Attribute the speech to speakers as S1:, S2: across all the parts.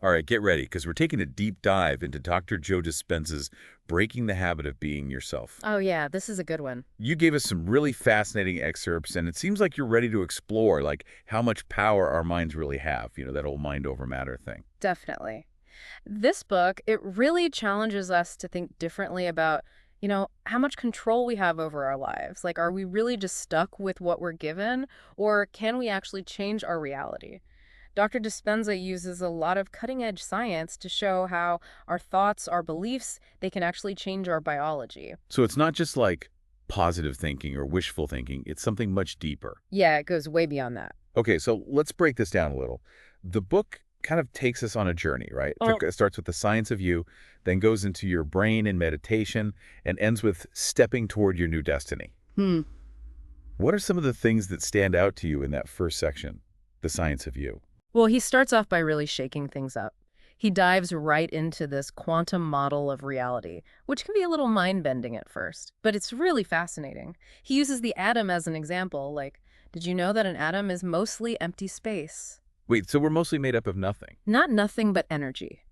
S1: All right, get ready, because we're taking a deep dive into Dr. Joe Dispenza's Breaking the Habit of Being Yourself.
S2: Oh yeah, this is a good one.
S1: You gave us some really fascinating excerpts, and it seems like you're ready to explore, like, how much power our minds really have, that whole mind over matter thing.
S2: Definitely. This book, it really challenges us to think differently about, how much control we have over our lives. Like, are we really just stuck with what we're given, or can we actually change our reality? Dr. Dispenza uses a lot of cutting-edge science to show how our thoughts, our beliefs, they can actually change our biology.
S1: So it's not just like positive thinking or wishful thinking, it's something much deeper.
S2: Yeah, it goes way beyond that.
S1: Okay, so let's break this down a little. The book kind of takes us on a journey, right?
S2: Oh.
S1: It starts with the science of you, then goes into your brain and meditation, and ends with stepping toward your new destiny.
S2: Hmm.
S1: What are some of the things that stand out to you in that first section, the science of you?
S2: Well, he starts off by really shaking things up. He dives right into this quantum model of reality, which can be a little mind-bending at first, but it's really fascinating. He uses the atom as an example, like, did you know that an atom is mostly empty space?
S1: Wait, so we're mostly made up of nothing?
S2: Not nothing but energy.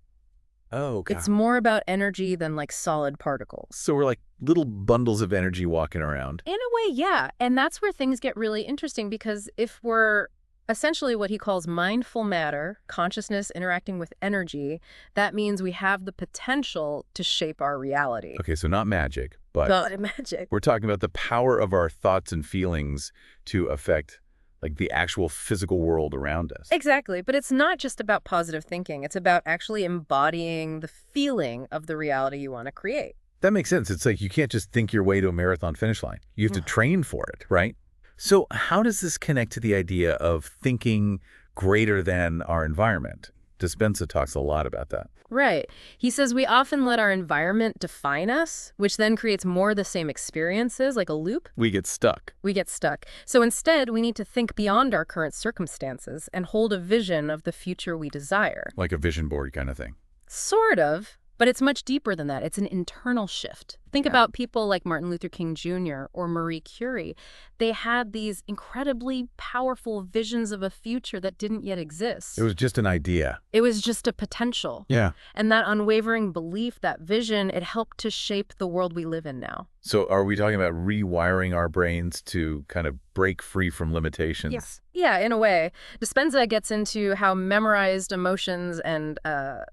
S1: Oh,
S2: It's
S1: God.
S2: more about energy than like solid particles.
S1: So we're like little bundles of energy walking around.
S2: In a way, yeah. And that's where things get really interesting because if we're essentially what he calls mindful matter, consciousness interacting with energy, that means we have the potential to shape our reality.
S1: Okay, so not magic, but
S2: But magic.
S1: we're talking about the power of our thoughts and feelings to affect like the actual physical world around us.
S2: Exactly. But it's not just about positive thinking. It's about actually embodying the feeling of the reality you want to create.
S1: That makes sense. It's like you can't just think your way to a marathon finish line. You have to train for it, right? So how does this connect to the idea of thinking greater than our environment? Dispenza talks a lot about that.
S2: Right. He says we often let our environment define us, which then creates more of the same experiences, like a loop.
S1: We get stuck.
S2: We get stuck. So instead, we need to think beyond our current circumstances and hold a vision of the future we desire.
S1: Like a vision board kind of thing.
S2: Sort of, but it's much deeper than that. It's an internal shift. Think about people like Martin Luther King Jr. or Marie Curie. They had these incredibly powerful visions of a future that didn't yet exist.
S1: It was just an idea.
S2: It was just a potential.
S1: Yeah.
S2: And that unwavering belief, that vision, it helped to shape the world we live in now.
S1: So are we talking about rewiring our brains to kind of break free from limitations?
S2: Yes. Yeah, in a way. Dispenza gets into how memorized emotions and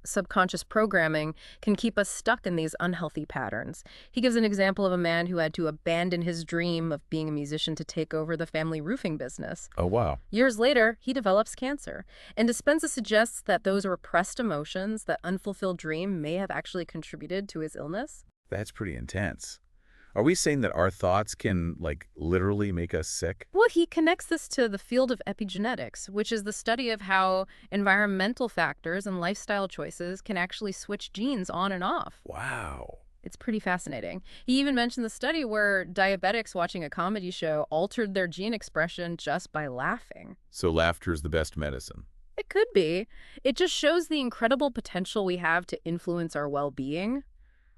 S2: subconscious programming can keep us stuck in these unhealthy patterns. He gives an example of a man who had to abandon his dream of being a musician to take over the family roofing business.
S1: Oh, wow.
S2: Years later, he develops cancer. And Dispenza suggests that those repressed emotions, that unfulfilled dream, may have actually contributed to his illness.
S1: That's pretty intense. Are we saying that our thoughts can, like, literally make us sick?
S2: Well, he connects this to the field of epigenetics, which is the study of how environmental factors and lifestyle choices can actually switch genes on and off.
S1: Wow.
S2: It's pretty fascinating. He even mentioned the study where diabetics watching a comedy show altered their gene expression just by laughing.
S1: So laughter is the best medicine.
S2: It could be. It just shows the incredible potential we have to influence our well-being.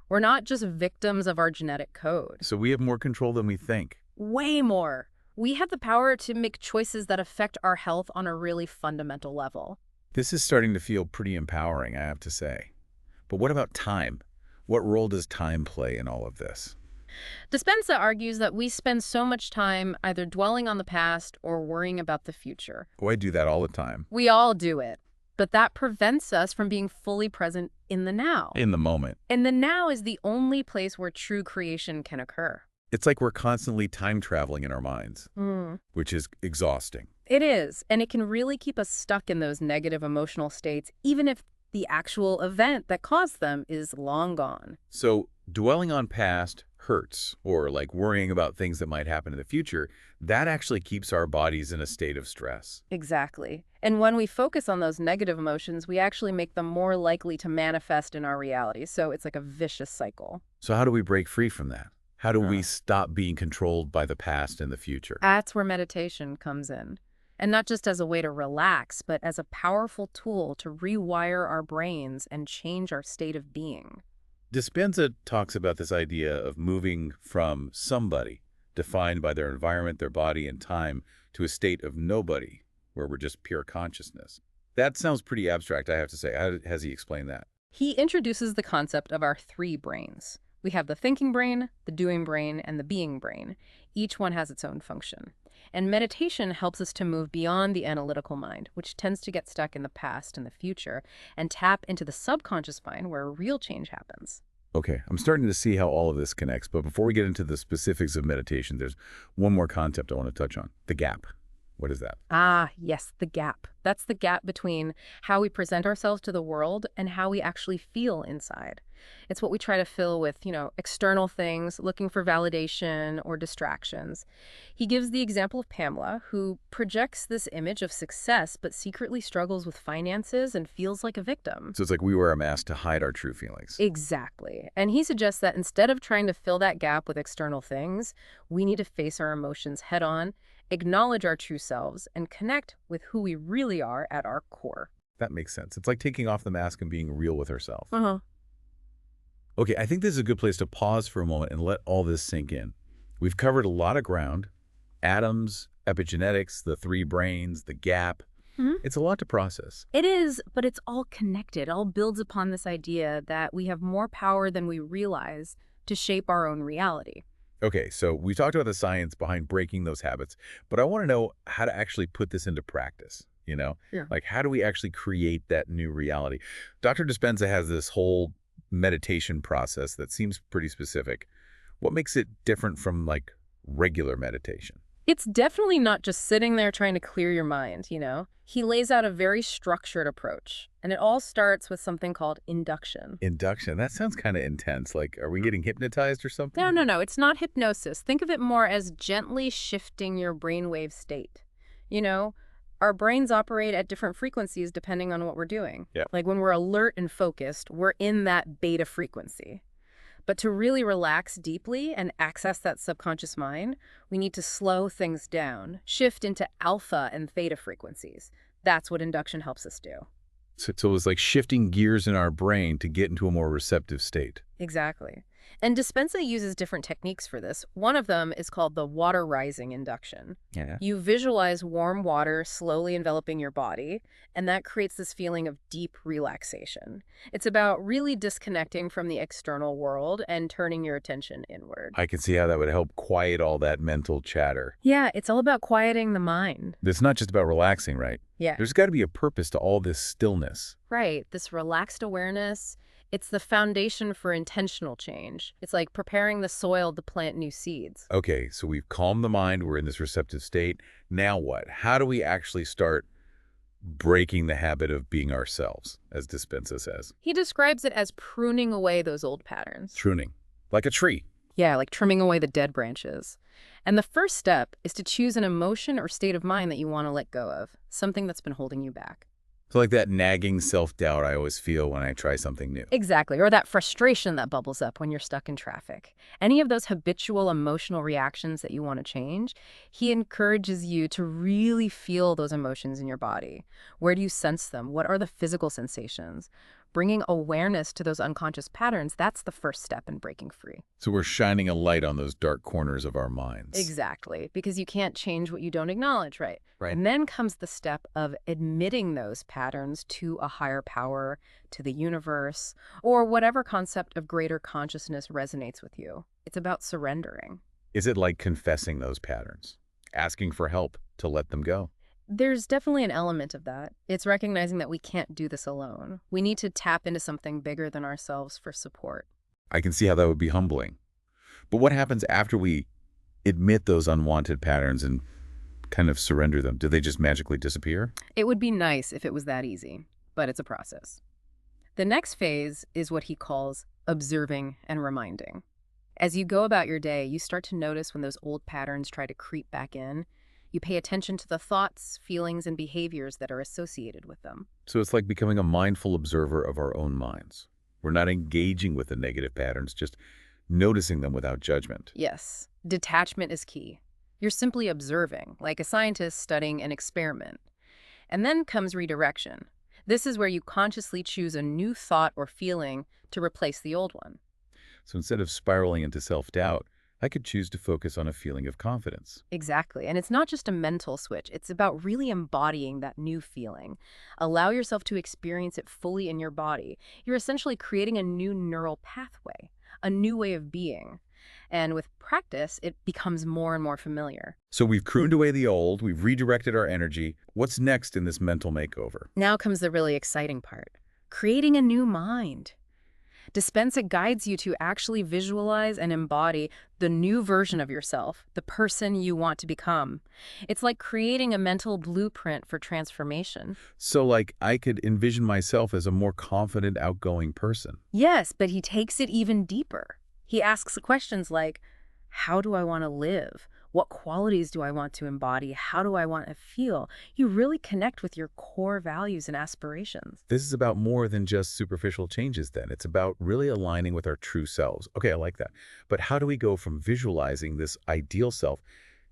S2: We're not just victims of our genetic code.
S1: So we have more control than we think.
S2: Way more. We have the power to make choices that affect our health on a really fundamental level.
S1: This is starting to feel pretty empowering, I have to say. But what about time? What role does time play in all of this?
S2: Dispenza argues that we spend so much time either dwelling on the past or worrying about the future.
S1: Oh, I do that all the time.
S2: We all do it. But that prevents us from being fully present in the now.
S1: In the moment.
S2: And the now is the only place where true creation can occur.
S1: It's like we're constantly time traveling in our minds,
S2: Mm.
S1: which is exhausting.
S2: It is, and it can really keep us stuck in those negative emotional states, even if the actual event that caused them is long gone.
S1: So dwelling on past hurts, or like worrying about things that might happen in the future, that actually keeps our bodies in a state of stress.
S2: Exactly. And when we focus on those negative emotions, we actually make them more likely to manifest in our reality. So it's like a vicious cycle.
S1: So how do we break free from that? How do we
S2: Huh.
S1: stop being controlled by the past and the future?
S2: That's where meditation comes in. And not just as a way to relax, but as a powerful tool to rewire our brains and change our state of being.
S1: Dispenza talks about this idea of moving from somebody, defined by their environment, their body, and time, to a state of nobody, where we're just pure consciousness. That sounds pretty abstract, I have to say. How has he explained that?
S2: He introduces the concept of our three brains. We have the thinking brain, the doing brain, and the being brain. Each one has its own function. And meditation helps us to move beyond the analytical mind, which tends to get stuck in the past and the future, and tap into the subconscious mind where real change happens.
S1: Okay, I'm starting to see how all of this connects, but before we get into the specifics of meditation, there's one more concept I want to touch on, the gap. What is that?
S2: Ah, yes, the gap. That's the gap between how we present ourselves to the world and how we actually feel inside. It's what we try to fill with, external things, looking for validation or distractions. He gives the example of Pamela, who projects this image of success but secretly struggles with finances and feels like a victim.
S1: So it's like we wear a mask to hide our true feelings.
S2: Exactly. And he suggests that instead of trying to fill that gap with external things, we need to face our emotions head on, acknowledge our true selves, and connect with who we really are at our core.
S1: That makes sense. It's like taking off the mask and being real with ourselves.
S2: Uh-huh.
S1: Okay, I think this is a good place to pause for a moment and let all this sink in. We've covered a lot of ground. Atoms, epigenetics, the three brains, the gap. It's a lot to process.
S2: It is, but it's all connected. All builds upon this idea that we have more power than we realize to shape our own reality.
S1: Okay, so we talked about the science behind breaking those habits, but I want to know how to actually put this into practice,
S2: Yeah.
S1: Like how do we actually create that new reality? Dr. Dispenza has this whole meditation process that seems pretty specific. What makes it different from like regular meditation?
S2: It's definitely not just sitting there trying to clear your mind. He lays out a very structured approach, and it all starts with something called induction.
S1: Induction, that sounds kind of intense. Like, are we getting hypnotized or something?
S2: No, no, no, it's not hypnosis. Think of it more as gently shifting your brainwave state. You know, our brains operate at different frequencies depending on what we're doing.
S1: Yeah.
S2: Like when we're alert and focused, we're in that beta frequency. But to really relax deeply and access that subconscious mind, we need to slow things down, shift into alpha and theta frequencies. That's what induction helps us do.
S1: So it's like shifting gears in our brain to get into a more receptive state.
S2: Exactly. And Dispenza uses different techniques for this. One of them is called the water rising induction.
S1: Yeah.
S2: You visualize warm water slowly enveloping your body, and that creates this feeling of deep relaxation. It's about really disconnecting from the external world and turning your attention inward.
S1: I can see how that would help quiet all that mental chatter.
S2: Yeah, it's all about quieting the mind.
S1: It's not just about relaxing, right?
S2: Yeah,
S1: There's got to be a purpose to all this stillness.
S2: right. This relaxed awareness, it's the foundation for intentional change. It's like preparing the soil to plant new seeds.
S1: Okay, so we've calmed the mind. We're in this receptive state. Now what? How do we actually start breaking the habit of being ourselves, as Dispenza says?
S2: He describes it as pruning away those old patterns.
S1: Pruning, like a tree.
S2: Yeah, like trimming away the dead branches. And the first step is to choose an emotion or state of mind that you want to let go of, something that's been holding you back.
S1: So like that nagging self-doubt I always feel when I try something new.
S2: Exactly, or that frustration that bubbles up when you're stuck in traffic. Any of those habitual emotional reactions that you want to change, he encourages you to really feel those emotions in your body. Where do you sense them? What are the physical sensations? Bringing awareness to those unconscious patterns, that's the first step in breaking free.
S1: So we're shining a light on those dark corners of our minds.
S2: Exactly, because you can't change what you don't acknowledge, right?
S1: Right.
S2: And then comes the step of admitting those patterns to a higher power, to the universe, or whatever concept of greater consciousness resonates with you. It's about surrendering.
S1: Is it like confessing those patterns? Asking for help to let them go?
S2: There's definitely an element of that. It's recognizing that we can't do this alone. We need to tap into something bigger than ourselves for support.
S1: I can see how that would be humbling. But what happens after we admit those unwanted patterns and kind of surrender them? Do they just magically disappear?
S2: It would be nice if it was that easy, but it's a process. The next phase is what he calls observing and reminding. As you go about your day, you start to notice when those old patterns try to creep back in. You pay attention to the thoughts, feelings, and behaviors that are associated with them.
S1: So it's like becoming a mindful observer of our own minds. We're not engaging with the negative patterns, just noticing them without judgment.
S2: Yes, detachment is key. You're simply observing, like a scientist studying an experiment. And then comes redirection. This is where you consciously choose a new thought or feeling to replace the old one.
S1: So instead of spiraling into self-doubt, I could choose to focus on a feeling of confidence.
S2: Exactly. And it's not just a mental switch. It's about really embodying that new feeling. Allow yourself to experience it fully in your body. You're essentially creating a new neural pathway, a new way of being. And with practice, it becomes more and more familiar.
S1: So we've crooned away the old, we've redirected our energy. What's next in this mental makeover?
S2: Now comes the really exciting part, creating a new mind. Dispenza guides you to actually visualize and embody the new version of yourself, the person you want to become. It's like creating a mental blueprint for transformation.
S1: So, like, I could envision myself as a more confident, outgoing person.
S2: Yes, but he takes it even deeper. He asks questions like, how do I want to live? What qualities do I want to embody? How do I want to feel? You really connect with your core values and aspirations.
S1: This is about more than just superficial changes then. It's about really aligning with our true selves. Okay, I like that. But how do we go from visualizing this ideal self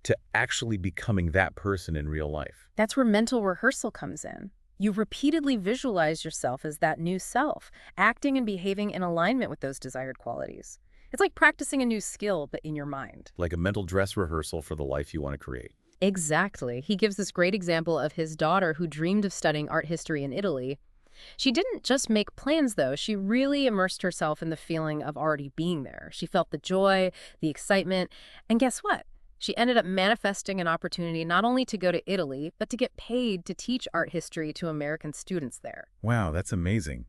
S1: to actually becoming that person in real life?
S2: That's where mental rehearsal comes in. You repeatedly visualize yourself as that new self, acting and behaving in alignment with those desired qualities. It's like practicing a new skill, but in your mind.
S1: Like a mental dress rehearsal for the life you want to create.
S2: Exactly. He gives this great example of his daughter who dreamed of studying art history in Italy. She didn't just make plans, though. She really immersed herself in the feeling of already being there. She felt the joy, the excitement, and guess what? She ended up manifesting an opportunity not only to go to Italy, but to get paid to teach art history to American students there.
S1: Wow, that's amazing.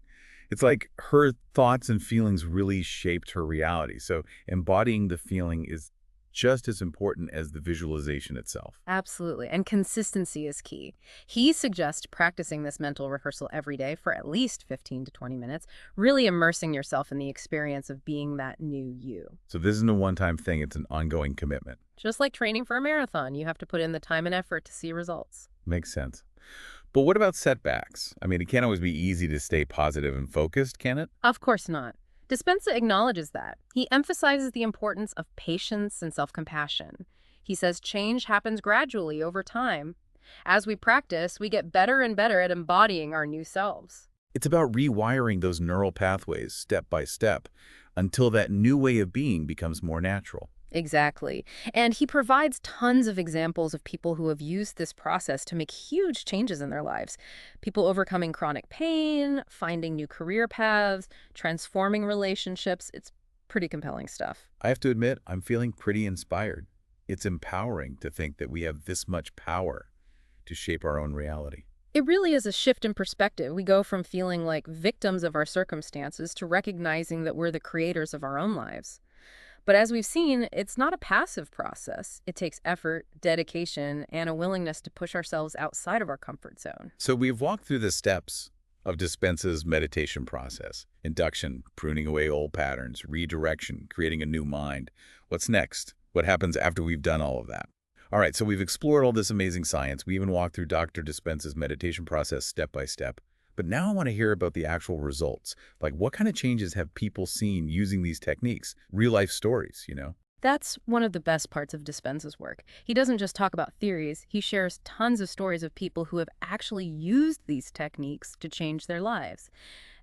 S1: It's like her thoughts and feelings really shaped her reality. So embodying the feeling is just as important as the visualization itself.
S2: Absolutely. And consistency is key. He suggests practicing this mental rehearsal every day for at least 15 to 20 minutes, really immersing yourself in the experience of being that new you.
S1: So this isn't a one-time thing, it's an ongoing commitment.
S2: Just like training for a marathon, you have to put in the time and effort to see results.
S1: Makes sense. But what about setbacks? I mean, it can't always be easy to stay positive and focused, can it?
S2: Of course not. Dispenza acknowledges that. He emphasizes the importance of patience and self-compassion. He says change happens gradually over time. As we practice, we get better and better at embodying our new selves.
S1: It's about rewiring those neural pathways step by step until that new way of being becomes more natural.
S2: Exactly. And he provides tons of examples of people who have used this process to make huge changes in their lives. People overcoming chronic pain, finding new career paths, transforming relationships. It's pretty compelling stuff.
S1: I have to admit, I'm feeling pretty inspired. It's empowering to think that we have this much power to shape our own reality.
S2: It really is a shift in perspective. We go from feeling like victims of our circumstances to recognizing that we're the creators of our own lives. But as we've seen, it's not a passive process. It takes effort, dedication, and a willingness to push ourselves outside of our comfort zone.
S1: So we've walked through the steps of Dispenza's meditation process. Induction, pruning away old patterns, redirection, creating a new mind. What's next? What happens after we've done all of that? All right, so we've explored all this amazing science. We even walked through Dr. Dispenza's meditation process step by step. But now I want to hear about the actual results. Like, what kind of changes have people seen using these techniques? Real-life stories, you know?
S2: That's one of the best parts of Dispenza's work. He doesn't just talk about theories, he shares tons of stories of people who have actually used these techniques to change their lives.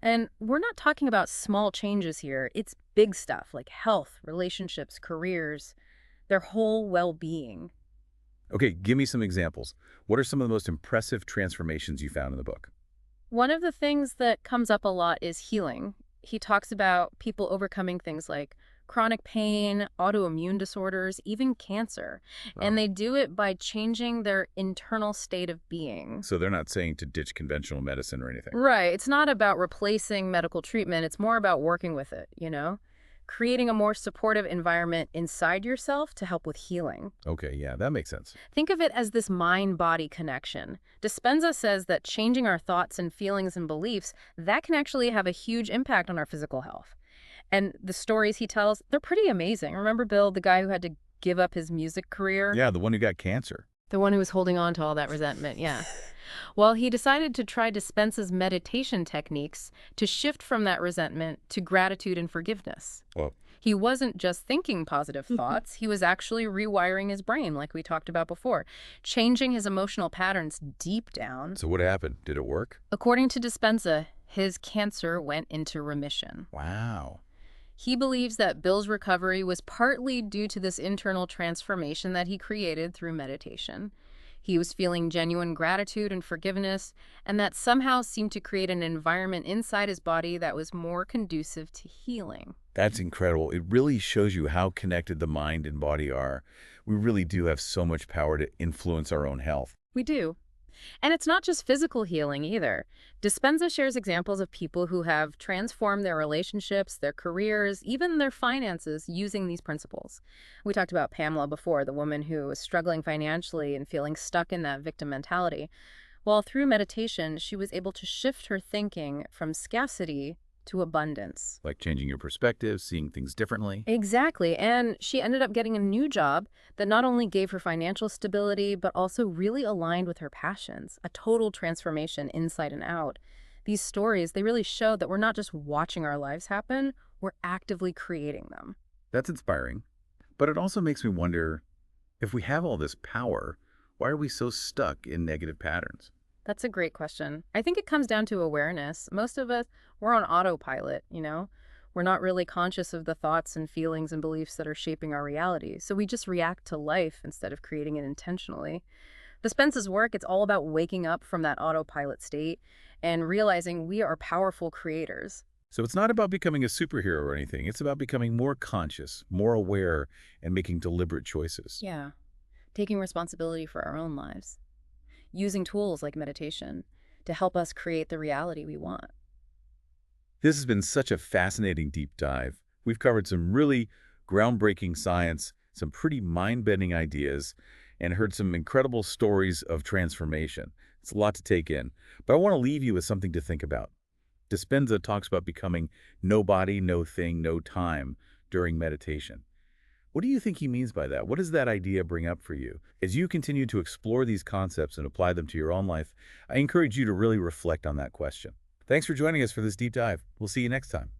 S2: And we're not talking about small changes here. It's big stuff like health, relationships, careers, their whole well-being.
S1: Okay, give me some examples. What are some of the most impressive transformations you found in the book?
S2: One of the things that comes up a lot is healing. He talks about people overcoming things like chronic pain, autoimmune disorders, even cancer. And
S1: Wow.
S2: they do it by changing their internal state of being.
S1: So they're not saying to ditch conventional medicine or anything.
S2: Right. It's not about replacing medical treatment. It's more about working with it, you know? Creating a more supportive environment inside yourself to help with healing.
S1: Okay, yeah, that makes sense.
S2: Think of it as this mind-body connection. Dispenza says that changing our thoughts and feelings and beliefs, that can actually have a huge impact on our physical health. And the stories he tells, they're pretty amazing. Remember Bill, the guy who had to give up his music career?
S1: Yeah, the one who got cancer.
S2: The one who was holding on to all that resentment, yeah. Well, he decided to try Dispenza's meditation techniques to shift from that resentment to gratitude and forgiveness.
S1: Well,
S2: He wasn't just thinking positive thoughts, he was actually rewiring his brain, like we talked about before, changing his emotional patterns deep down.
S1: so what happened? Did it work?
S2: According to Dispenza, his cancer went into remission.
S1: Wow.
S2: He believes that Bill's recovery was partly due to this internal transformation that he created through meditation. He was feeling genuine gratitude and forgiveness, and that somehow seemed to create an environment inside his body that was more conducive to healing.
S1: That's incredible. It really shows you how connected the mind and body are. We really do have so much power to influence our own health.
S2: We do. And it's not just physical healing either. Dispenza shares examples of people who have transformed their relationships, their careers, even their finances using these principles. We talked about Pamela before, the woman who was struggling financially and feeling stuck in that victim mentality. Well, through meditation, she was able to shift her thinking from scarcity to abundance.
S1: Like changing your perspective, seeing things differently.
S2: Exactly. And she ended up getting a new job that not only gave her financial stability, but also really aligned with her passions, a total transformation inside and out. These stories, they really show that we're not just watching our lives happen, we're actively creating them.
S1: That's inspiring. But it also makes me wonder, if we have all this power, why are we so stuck in negative patterns?
S2: That's a great question. I think it comes down to awareness. Most of us, we're on autopilot, We're not really conscious of the thoughts and feelings and beliefs that are shaping our reality. So we just react to life instead of creating it intentionally. Dispenza's work, it's all about waking up from that autopilot state and realizing we are powerful creators.
S1: So it's not about becoming a superhero or anything. It's about becoming more conscious, more aware, and making deliberate choices.
S2: Yeah, taking responsibility for our own lives, using tools like meditation to help us create the reality we want.
S1: This has been such a fascinating deep dive. We've covered some really groundbreaking science, some pretty mind-bending ideas, and heard some incredible stories of transformation. It's a lot to take in, but I want to leave you with something to think about. Dispenza talks about becoming no body, no thing, no time during meditation. What do you think he means by that? What does that idea bring up for you? As you continue to explore these concepts and apply them to your own life, I encourage you to really reflect on that question. Thanks for joining us for this deep dive. We'll see you next time.